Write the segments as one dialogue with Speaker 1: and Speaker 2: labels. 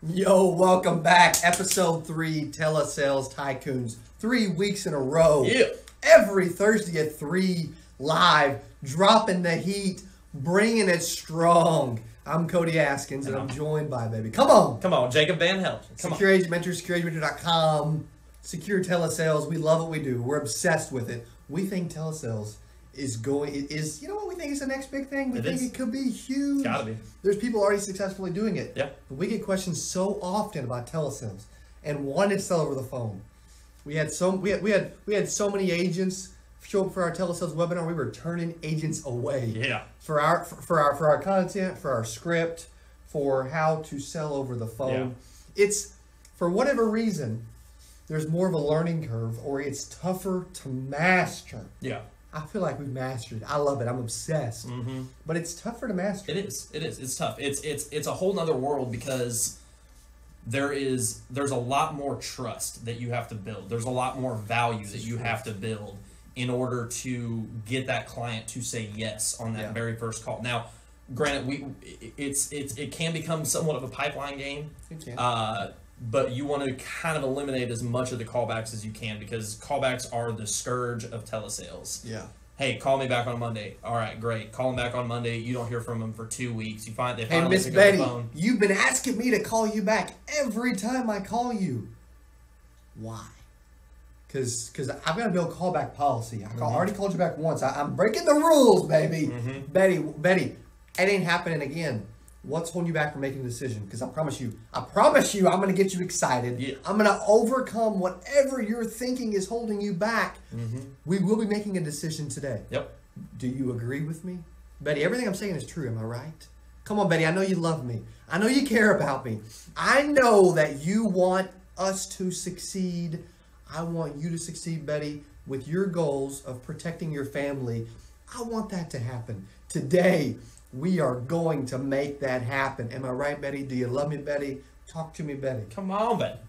Speaker 1: Yo, welcome back. Episode 3, Telesales Tycoons. 3 weeks in a row.
Speaker 2: Yeah.
Speaker 1: Every Thursday at 3 live, dropping the heat, bringing it strong. I'm Cody Askins, and I'm joined by, baby. Come on,
Speaker 2: Jacob Van Help.
Speaker 1: Secure Agent Mentor, secureagentmentor.com. Secure Telesales. We love what we do. We're obsessed with it. We think Telesales is you know what we think is the next big thing? We think it could be huge.
Speaker 2: Gotta be.
Speaker 1: There's people already successfully doing it.
Speaker 2: Yeah.
Speaker 1: But we get questions so often about telesales and wanting to sell over the phone. We had so many agents show up for our telesales webinar. We were turning agents away.
Speaker 2: Yeah.
Speaker 1: For our content, for our script, for how to sell over the phone. Yeah. It's for whatever reason, there's more of a learning curve, or it's tougher to master.
Speaker 2: Yeah.
Speaker 1: I feel like we've mastered it. I love it. I'm obsessed.
Speaker 2: Mm-hmm.
Speaker 1: But it's tougher to master.
Speaker 2: It is. It's tough. It's a whole nother world because there's a lot more trust that you have to build. There's a lot more value that you have to build in order to get that client to say yes on that very first call. Now, granted, it can become somewhat of a pipeline game.
Speaker 1: It can.
Speaker 2: But you want to kind of eliminate as much of the callbacks as you can, because callbacks are the scourge of telesales.
Speaker 1: Yeah.
Speaker 2: Hey, call me back on Monday. All right, great. Call them back on Monday. You don't hear from them for 2 weeks. You find they
Speaker 1: Hey,
Speaker 2: finally
Speaker 1: Miss
Speaker 2: pick up the
Speaker 1: Betty,
Speaker 2: phone.
Speaker 1: you've been asking me to call you back every time I call you. Why? Because I've got to build callback policy. I already called you back once. I'm breaking the rules, baby.
Speaker 2: Mm-hmm.
Speaker 1: Betty, it ain't happening again. What's holding you back from making a decision? Because I promise you, I'm going to get you excited.
Speaker 2: Yeah.
Speaker 1: I'm going to overcome whatever you're thinking is holding you back.
Speaker 2: Mm-hmm.
Speaker 1: We will be making a decision today.
Speaker 2: Yep.
Speaker 1: Do you agree with me? Betty, everything I'm saying is true. Am I right? Come on, Betty. I know you love me. I know you care about me. I know that you want us to succeed. I want you to succeed, Betty, with your goals of protecting your family. I want that to happen. Today, we are going to make that happen. Am I right, Betty? Do you love me, Betty? Talk to me, Betty.
Speaker 2: Come on, Betty.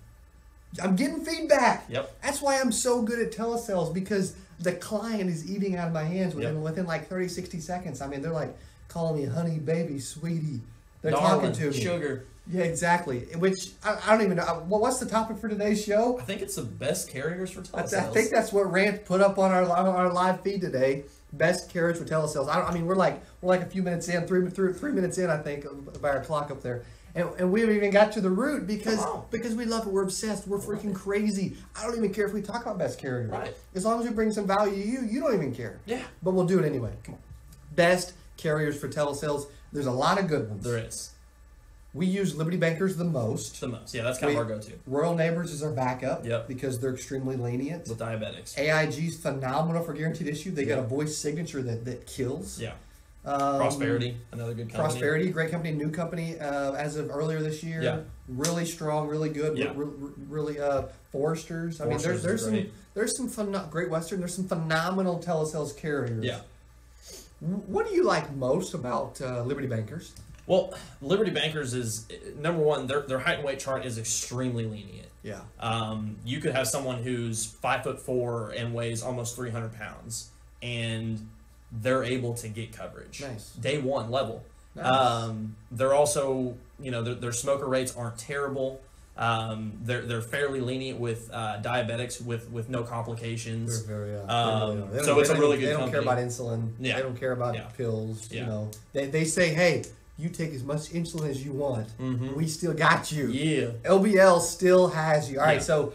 Speaker 1: I'm getting feedback.
Speaker 2: Yep.
Speaker 1: That's why I'm so good at telesales, because the client is eating out of my hands within like 30, 60 seconds. I mean, they're like calling me honey, baby, sweetie. They're
Speaker 2: Darling,
Speaker 1: talking to me.
Speaker 2: Sugar.
Speaker 1: Yeah, exactly. Which, I don't even know. What's the topic for today's show?
Speaker 2: I think it's the best carriers for telesales.
Speaker 1: I think that's what Rant put up on our live feed today. Best carriage for telesales. I mean, we're like a few minutes in, three minutes in, I think, by our clock up there, and we haven't even got to the root because we love it. We're obsessed. We're freaking crazy. I don't even care if we talk about best carrier.
Speaker 2: Right.
Speaker 1: As long as we bring some value to you, you don't even care.
Speaker 2: Yeah.
Speaker 1: But we'll do it anyway. Come on. Best carriers for telesales. There's a lot of good ones.
Speaker 2: There is.
Speaker 1: We use Liberty Bankers the most.
Speaker 2: Yeah, that's kind of our go-to.
Speaker 1: Royal Neighbors is our backup.
Speaker 2: Yep.
Speaker 1: Because they're extremely lenient.
Speaker 2: With diabetics.
Speaker 1: AIG's phenomenal for guaranteed issue. They got a voice signature that kills.
Speaker 2: Yeah. Prosperity, another good company.
Speaker 1: Prosperity, great company, new company as of earlier this year.
Speaker 2: Yeah.
Speaker 1: Really strong, really good.
Speaker 2: Yeah.
Speaker 1: Really Foresters. I mean, there's some Great Western. There's some phenomenal telesales carriers.
Speaker 2: Yeah.
Speaker 1: What do you like most about Liberty Bankers?
Speaker 2: Well, Liberty Bankers is, number one, their height and weight chart is extremely lenient.
Speaker 1: Yeah.
Speaker 2: You could have someone who's 5'4" and weighs almost 300 pounds, and they're able to get coverage.
Speaker 1: Nice.
Speaker 2: Day one level.
Speaker 1: Nice.
Speaker 2: They're also, their smoker rates aren't terrible. They're fairly lenient with diabetics with no complications.
Speaker 1: They're very,
Speaker 2: so it's a really good company.
Speaker 1: They don't care about insulin.
Speaker 2: Yeah.
Speaker 1: They don't care about pills.
Speaker 2: Yeah.
Speaker 1: You know, they say, hey, you take as much insulin as you want.
Speaker 2: Mm-hmm.
Speaker 1: We still got you.
Speaker 2: Yeah.
Speaker 1: LBL still has you. All right. So,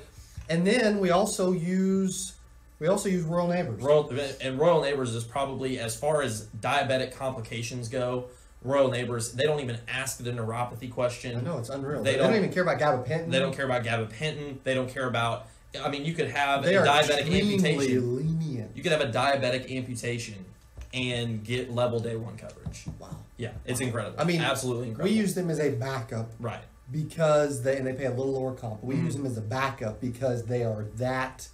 Speaker 1: and then we also use Royal Neighbors.
Speaker 2: Royal Neighbors is probably, as far as diabetic complications go, Royal Neighbors, they don't even ask the neuropathy question.
Speaker 1: I know, it's unreal. They don't even care about gabapentin.
Speaker 2: They don't care about gabapentin. They don't care about, you could have
Speaker 1: a
Speaker 2: diabetic amputation.
Speaker 1: Lenient.
Speaker 2: You could have a diabetic amputation and get level day one coverage.
Speaker 1: Wow.
Speaker 2: Yeah, it's incredible. Absolutely incredible.
Speaker 1: We use them as a backup.
Speaker 2: Right.
Speaker 1: Because they pay a little lower comp. We use them as a backup because they are that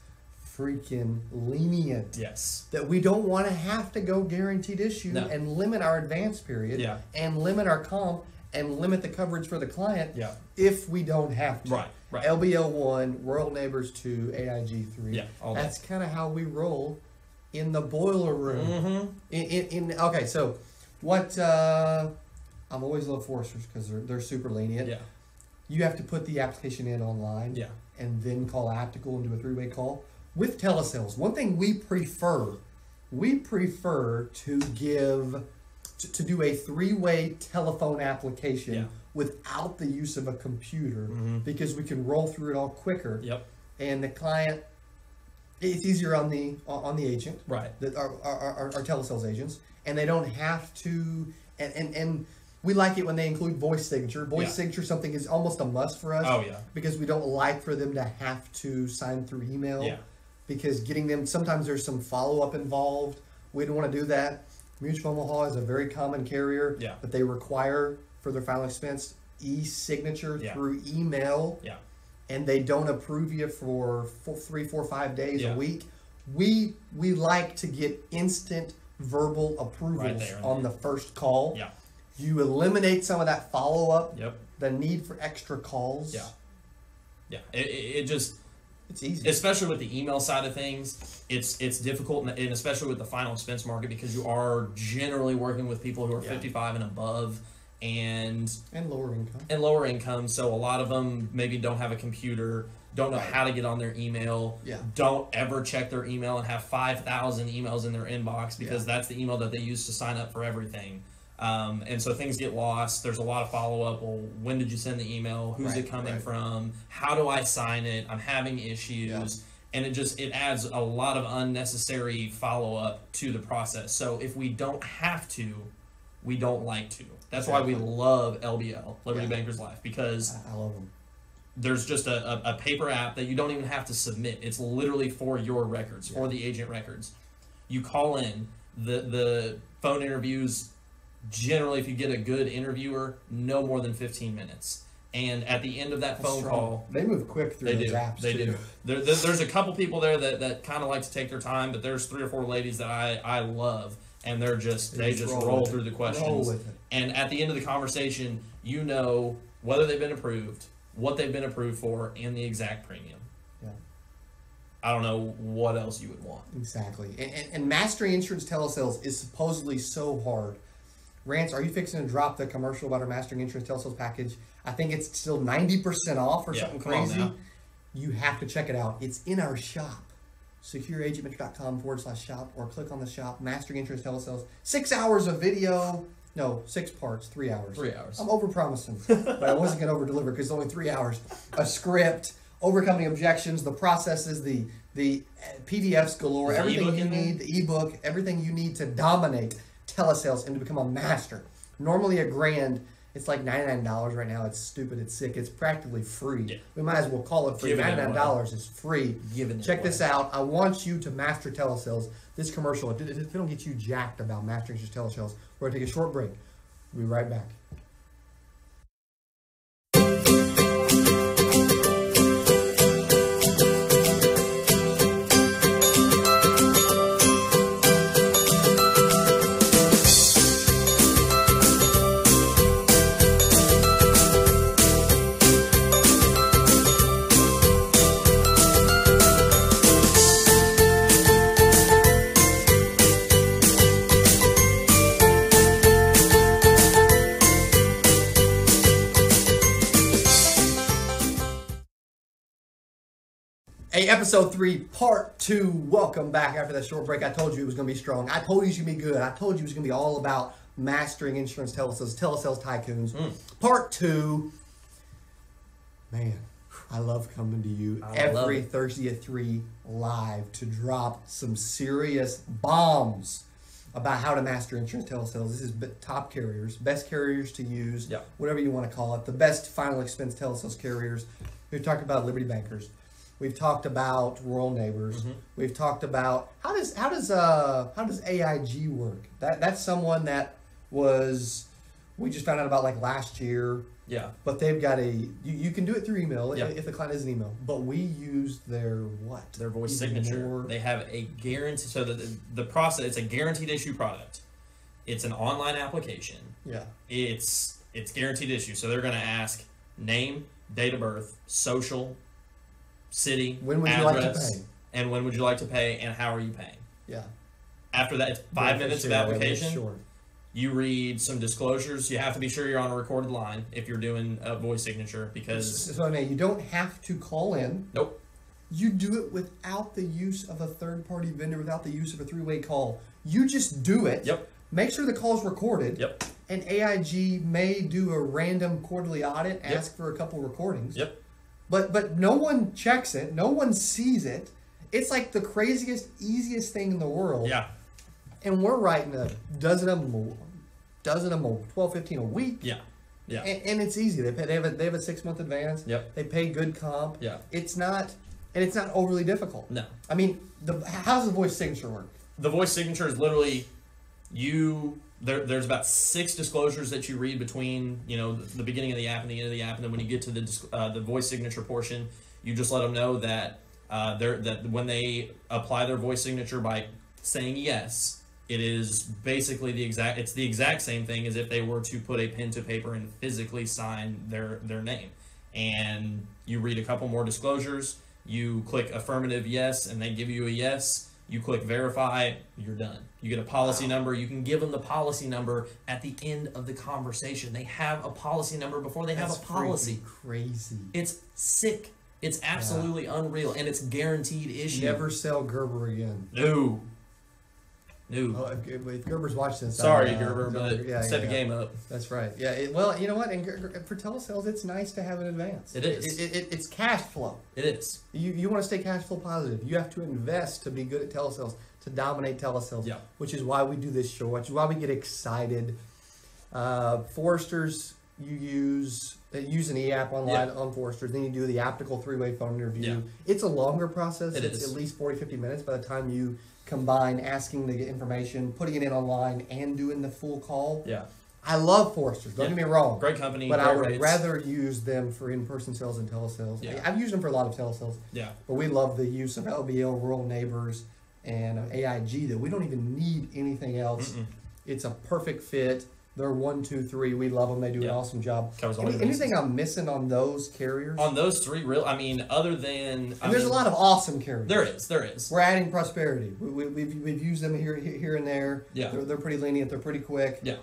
Speaker 1: freaking lenient.
Speaker 2: Yes.
Speaker 1: That we don't want to have to go guaranteed issue and limit our advance period and limit our comp and limit the coverage for the client if we don't have to.
Speaker 2: Right.
Speaker 1: LBL 1, Royal Neighbors 2, AIG 3.
Speaker 2: Yeah, all that.
Speaker 1: That's kind of how we roll in the boiler room.
Speaker 2: Mm-hmm.
Speaker 1: Okay, so what I've always loved Foresters because they're super lenient.
Speaker 2: Yeah.
Speaker 1: you have to put the application in online.
Speaker 2: Yeah.
Speaker 1: And then call Aptical and do a 3-way call. With telesales, one thing we prefer to give to do a 3-way telephone application without the use of a computer because we can roll through it all quicker.
Speaker 2: Yep.
Speaker 1: And the client, it's easier on the agent,
Speaker 2: right?
Speaker 1: Our telesales agents, and they don't have to. And we like it when they include voice signature. Voice signature something is almost a must for us.
Speaker 2: Oh yeah.
Speaker 1: Because we don't like for them to have to sign through email.
Speaker 2: Yeah.
Speaker 1: Because getting them, sometimes there's some follow-up involved. We don't want to do that. Mutual Omaha is a very common carrier, but they require for their final expense e-signature through email, and they don't approve you for 3, 4, 5 days a week. We like to get instant verbal approvals on the first call.
Speaker 2: Yeah.
Speaker 1: You eliminate some of that follow-up,
Speaker 2: Yep.
Speaker 1: the need for extra calls.
Speaker 2: Yeah. Yeah. It just...
Speaker 1: It's easy.
Speaker 2: Especially with the email side of things, it's difficult, and especially with the final expense market, because you are generally working with people who are 55 and above, and lower income. So a lot of them maybe don't have a computer, don't know how to get on their email, don't ever check their email, and have 5,000 emails in their inbox because that's the email that they use to sign up for everything. And so things get lost. There's a lot of follow-up. Well, when did you send the email? Who's it coming from? How do I sign it? I'm having issues. And it adds a lot of unnecessary follow-up to the process. So if we don't have to, we don't like to. That's why we love LBL, Liberty Bankers Life, because
Speaker 1: I love them.
Speaker 2: There's just a paper app that you don't even have to submit. It's literally for your records, for the agent records. You call in. The phone interviews, generally, if you get a good interviewer, no more than 15 minutes. And at the end of that phone call...
Speaker 1: They move quick through those apps,
Speaker 2: They do. There's a couple people there that kind of like to take their time, but there's 3 or 4 ladies that I love, and they just roll through the questions. And at the end of the conversation, you know whether they've been approved, what they've been approved for, and the exact premium. Yeah. I don't know what else you would want. Exactly.
Speaker 1: And mastering insurance telesales is supposedly so hard. Rance, are you fixing to drop the commercial about our mastering insurance telesales package? I think it's still 90% off or something crazy. You have to check it out. It's in our shop. secureagentmentor.com/shop, or click on the shop, mastering insurance telesales. 6 hours of video. No, 6 parts, 3 hours.
Speaker 2: 3 hours.
Speaker 1: I'm over-promising, but I wasn't going to over-deliver because it's only 3 hours. A script, overcoming objections, the processes, the PDFs galore, everything you need, the ebook, everything you need to dominate telesales and to become a master. Normally $1,000, it's like $99 right now. It's stupid. It's sick. It's practically free. Yeah. We might as well call it free. $99 is free. Check this out. I want you to master telesales. This commercial, if it don't get you jacked about mastering just telesales, we're going to take a short break. We'll be right back. Hey, episode 3, part 2. Welcome back after that short break. I told you it was going to be strong. I told you it was going to be good. I told you it was going to be all about mastering insurance telesales tycoons. Part 2. Man, I love coming to you every Thursday at 3 live to drop some serious bombs about how to master insurance telesales. This is top carriers, best carriers to use, whatever you want to call it, the best final expense telesales carriers. We've talked about Liberty Bankers. We've talked about Royal Neighbors. We've talked about how does AIG work? That's someone that we just found out about like last year. Yeah. But they've got you can do it through email if the client is an email. But we use their what?
Speaker 2: Their voice signature. They have a guarantee. So the process, it's a guaranteed issue product. It's an online application. Yeah. It's guaranteed issue. So they're going to ask name, date of birth, social, city,
Speaker 1: when would
Speaker 2: address,
Speaker 1: you like to pay?
Speaker 2: And when would you like to pay, and how are you paying?
Speaker 1: Yeah.
Speaker 2: After that, it's 5 minutes of application. You read some disclosures. You have to be sure you're on a recorded line if you're doing a voice signature because...
Speaker 1: So I mean, you don't have to call in.
Speaker 2: Nope.
Speaker 1: You do it without the use of a third-party vendor, without the use of a three-way call. You just do it.
Speaker 2: Yep.
Speaker 1: Make sure the call's recorded.
Speaker 2: Yep.
Speaker 1: And AIG may do a random quarterly audit,
Speaker 2: Yep.
Speaker 1: ask for a couple recordings.
Speaker 2: Yep.
Speaker 1: But no one checks it. No one sees it. It's like the craziest, easiest thing in the world.
Speaker 2: Yeah.
Speaker 1: And we're writing a dozen of them, 12, 15 a week.
Speaker 2: Yeah. Yeah.
Speaker 1: And it's easy. They have a 6-month advance.
Speaker 2: Yep.
Speaker 1: They pay good comp.
Speaker 2: Yeah.
Speaker 1: It's not overly difficult.
Speaker 2: No.
Speaker 1: I mean, how does the voice signature work?
Speaker 2: The voice signature is literally there's about 6 disclosures that you read between the beginning of the app and the end of the app, and then when you get to the voice signature portion, you just let them know that that when they apply their voice signature by saying yes, it is basically the exact same thing as if they were to put a pen to paper and physically sign their name. And you read a couple more disclosures, you click affirmative yes, and they give you a yes. You click verify, you're done. You get a policy number. You can give them the policy number at the end of the conversation. They have a policy number before they have a policy.
Speaker 1: Crazy.
Speaker 2: It's sick. It's absolutely unreal, and it's guaranteed issue.
Speaker 1: Never sell Gerber again.
Speaker 2: No.
Speaker 1: Oh, if Gerber's watching this,
Speaker 2: sorry, Gerber, but step the game up.
Speaker 1: That's right. Yeah. Well, you know what? And for telesales, it's nice to have an advance.
Speaker 2: It is.
Speaker 1: It's cash flow.
Speaker 2: It is.
Speaker 1: You want to stay cash flow positive. You have to invest to be good at telesales, to dominate telesales.
Speaker 2: Yeah.
Speaker 1: Which is why we do this show. Which is why we get excited. Forrester's, you use an e-app online on Forrester's. Then you do the optical 3-way phone interview.
Speaker 2: Yeah.
Speaker 1: It's a longer process.
Speaker 2: It's
Speaker 1: at least 40, 50 minutes by the time you combine asking to get information, putting it in online, and doing the full call.
Speaker 2: Yeah.
Speaker 1: I love Forrester's. Don't get me wrong.
Speaker 2: Great company.
Speaker 1: But
Speaker 2: great
Speaker 1: I would
Speaker 2: rates.
Speaker 1: rather use them for in-person sales and telesales.
Speaker 2: Yeah.
Speaker 1: I've used them for a lot of telesales.
Speaker 2: Yeah.
Speaker 1: But we love the use of LBL, Rural Neighbors, and AIG. That we don't even need anything else.
Speaker 2: Mm-mm.
Speaker 1: It's a perfect fit. They're 1, 2, 3. We love them. They do an awesome job.
Speaker 2: Covers all your
Speaker 1: Anything
Speaker 2: bases.
Speaker 1: I'm missing on those carriers?
Speaker 2: On those 3, other than...
Speaker 1: There's a lot of awesome carriers.
Speaker 2: There is.
Speaker 1: We're adding Prosperity. We've used them here and there.
Speaker 2: Yeah.
Speaker 1: They're pretty lenient. They're pretty quick.
Speaker 2: Yeah.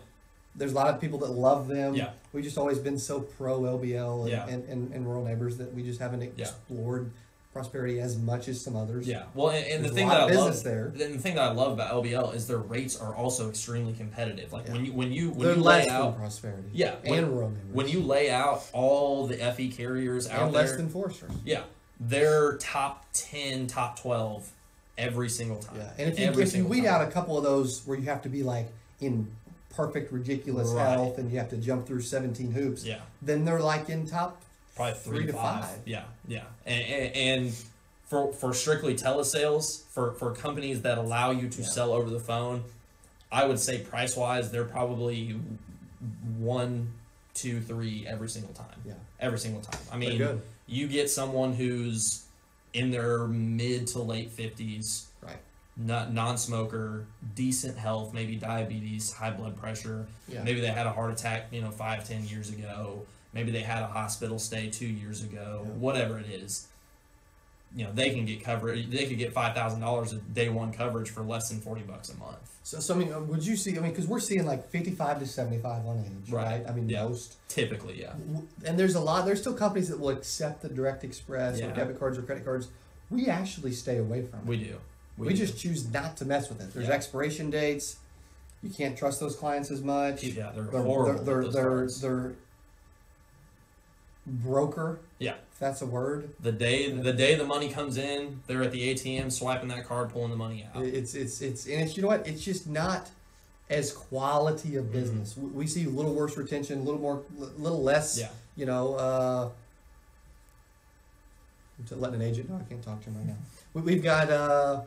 Speaker 1: There's a lot of people that love them.
Speaker 2: Yeah.
Speaker 1: We've just always been so pro LBL
Speaker 2: Yeah.
Speaker 1: and Rural Neighbors that we just haven't explored Prosperity as much as some others.
Speaker 2: Yeah. Well, and the
Speaker 1: There's
Speaker 2: thing
Speaker 1: a lot
Speaker 2: that
Speaker 1: of
Speaker 2: I love,
Speaker 1: business there.
Speaker 2: the thing that I love about LBL is their rates are also extremely competitive. Like when you
Speaker 1: They're
Speaker 2: lay
Speaker 1: less
Speaker 2: out
Speaker 1: than Prosperity.
Speaker 2: Yeah,
Speaker 1: and Rural Neighbors.
Speaker 2: when you lay out all the FE carriers out
Speaker 1: and
Speaker 2: there,
Speaker 1: less than Forrester's.
Speaker 2: yeah, they're top 10, top 12 every single time.
Speaker 1: Yeah, and if you weed out a couple of those where you have to be like in perfect ridiculous health and you have to jump through 17 hoops, then they're like in top
Speaker 2: probably
Speaker 1: 3 to 5.
Speaker 2: Yeah, and for strictly telesales, for companies that allow you to sell over the phone, I would say price wise they're probably 1, 2, 3 every single time. Yeah, every single time. I mean, you get someone who's in their mid to late 50s,
Speaker 1: right?
Speaker 2: Non-smoker, decent health, maybe diabetes, high blood pressure. Yeah. Maybe they had a heart attack, 5, 10 years ago. Maybe they had a hospital stay 2 years ago. Yeah. Whatever it is, they can get coverage. They could get $5,000 of day one coverage for less than $40 a month.
Speaker 1: So I mean, would you see? I mean, because we're seeing like 55 to 75 on age, right? I mean, most
Speaker 2: typically, yeah.
Speaker 1: And there's still companies that will accept the Direct Express or debit cards or credit cards. We actually stay away from it.
Speaker 2: We do.
Speaker 1: We just choose not to mess with it. There's expiration dates. You can't trust those clients as much.
Speaker 2: Yeah, they're horrible.
Speaker 1: They're broker.
Speaker 2: Yeah,
Speaker 1: if that's a word.
Speaker 2: The day the money comes in, they're at the ATM swiping that card, pulling the money out.
Speaker 1: It's you know what? It's just not as quality of business. Mm-hmm. We see a little worse retention, a little less. Yeah. Letting an agent know I can't talk to him right now. We've got.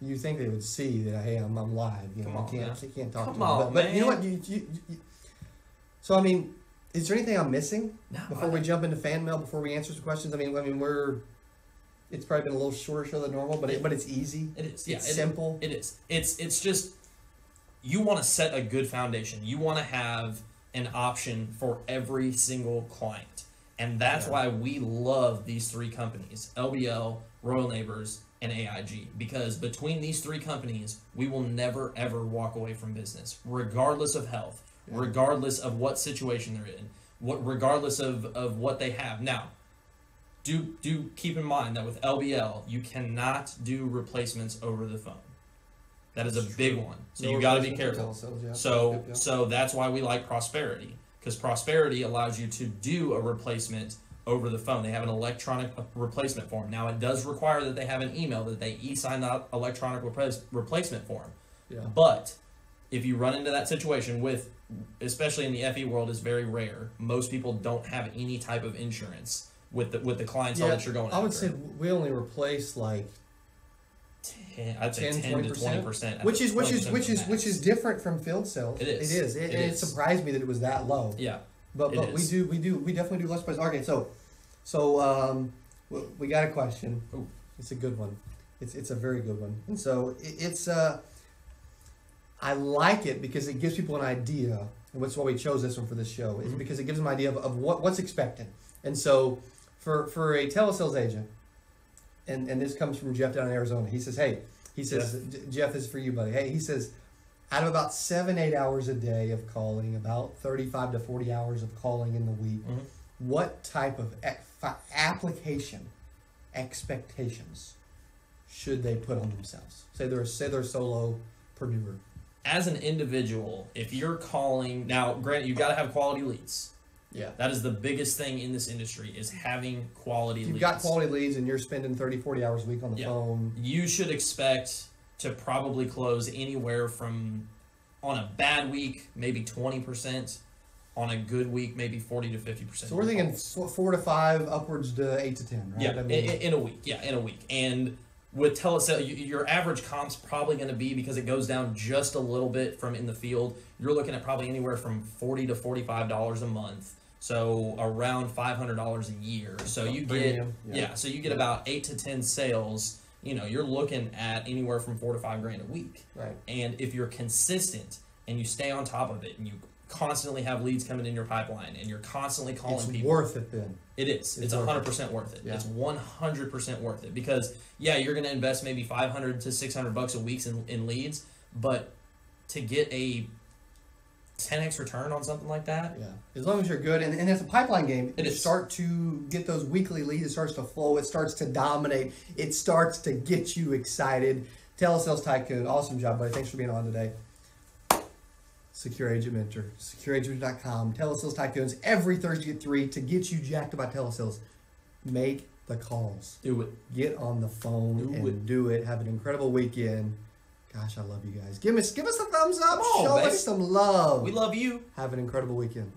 Speaker 1: You think they would see that? Hey, I'm live. I can't talk to them. But you know what? You so I mean. Is there anything I'm missing before we jump into fan mail? Before we answer some questions, I mean, it's probably been a little shorter show than normal, but it's easy.
Speaker 2: It is.
Speaker 1: It's simple.
Speaker 2: It is. It's just you want to set a good foundation. You want to have an option for every single client, and that's why we love these 3 companies: LBL, Royal Neighbors, and AIG, because between these three companies, we will never ever walk away from business, regardless of health, regardless of what situation they're in, regardless of what they have. Now, do keep in mind that with LBL, you cannot do replacements over the phone. That is a big one. So you got to be careful. So that's why we like Prosperity, because Prosperity allows you to do a replacement over the phone. They have an electronic replacement form. Now, it does require that they have an email, that they e-sign that electronic replacement form. Yeah. But if you run into that situation with, especially in the FE world, is very rare. Most people don't have any type of insurance with the clientele that you're going after.
Speaker 1: I would say we only replace like
Speaker 2: 10 to 20%,
Speaker 1: which is different from field sales. It is. It surprised me that it was that low.
Speaker 2: Yeah,
Speaker 1: but we definitely do less price. Okay, so we got a question. Ooh. It's a good one. It's a very good one, and so it's I like it because it gives people an idea, and that's why we chose this one for this show. Is because it gives them an idea of what's expected, and so for a telesales agent. And this comes from Jeff down in Arizona. He says, Jeff, this is for you, buddy. Hey, he says, out of about 7-8 hours a day of calling, about 35 to 40 hours of calling in the week, what type of application expectations should they put on themselves? Say they're a solopreneur.
Speaker 2: As an individual, if you're calling, now granted, you've got to have quality leads. Yeah, that is the biggest thing in this industry, is having quality leads.
Speaker 1: You've got quality leads and you're spending 30, 40 hours a week on the phone.
Speaker 2: You should expect to probably close anywhere from, on a bad week, maybe 20%. On a good week, maybe 40 to 50%.
Speaker 1: So we're thinking 4 to 5, upwards to 8 to 10, right?
Speaker 2: Yeah, in a week. Yeah, in a week. And with telesales, your average comp's probably going to be, because it goes down just a little bit from in the field, you're looking at probably anywhere from $40 to $45 a month. So around $500 a year. So you get so you get about 8 to 10 sales. You know, you're looking at anywhere from $4 to $5 grand a week.
Speaker 1: Right.
Speaker 2: And if you're consistent and you stay on top of it, and you constantly have leads coming in your pipeline, and you're constantly calling people,
Speaker 1: it's worth it then.
Speaker 2: It is. It's 100% worth it. Yeah. It's 100% worth it, because you're going to invest maybe $500 to $600 a week in leads, but to get a 10x return on something like that.
Speaker 1: Yeah, as long as you're good, and it's a pipeline game. You start to get those weekly leads. It starts to flow. It starts to dominate. It starts to get you excited. Telesales Tycoon, awesome job, buddy. Thanks for being on today. Secure Agent Mentor, secureagent.com, Telesales Tycoons, every Thursday at 3 to get you jacked about telesales. Make the calls.
Speaker 2: Do it.
Speaker 1: Get on the phone do it. Have an incredible weekend. Gosh, I love you guys. Give us a thumbs up. Show us some love.
Speaker 2: We love you.
Speaker 1: Have an incredible weekend.